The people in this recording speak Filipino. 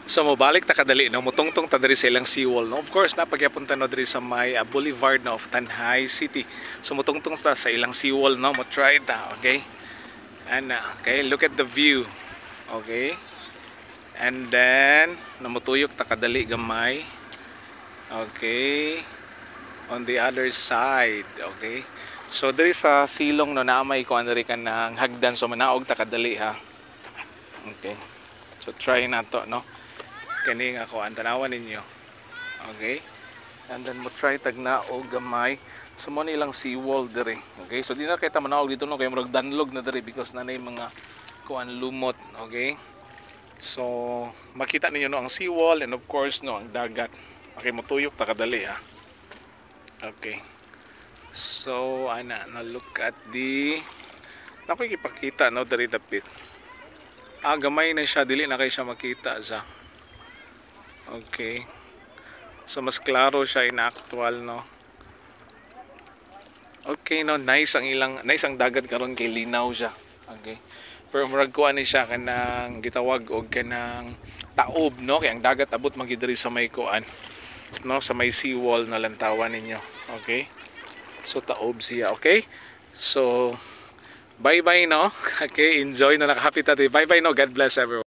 So mobalik ta kadali no mutungtong ta diri sa ilang seawall no. Of course napagyapunta no diri sa may boulevard no of Tanhay City. So mutungtong ta sa ilang seawall no mo try ta, okay? And okay, look at the view. Okay? And then namutuyok ta kadali gamay. Okay? On the other side, okay? So diri sa silong no naamay ko andiri ka ng hagdan so manaog ta kadali ha. Okay. So try na to no. Kani nga ko ang tanawan ninyo. Okay? And then mo try tag na o gamay. So mo nilang seawall diri. Okay? So di na kita manaog dito no kay murag danlog na diri because nanay mga kuan lumot, okay? So makita ninyo no ang seawall and of course no ang dagat. Okay, mo tuyok ta kadali ha. Okay. So ana na look at the nakikipakita no diri dapit. Gamay na siya dili na kay siya makita sa. Okay. So mas klaro siya in actual no. Okay no, nice ang dagat karon kay linaw siya. Okay. Pero murag kuan ni siya kanang gitawag og kanang taob no kay ang dagat abot magidiri sa may kuan no sa may seawall na lantawan ninyo. Okay? So taob siya, okay? So bye-bye no. Okay, enjoy no nakahapit ta. Bye-bye no. God bless everyone.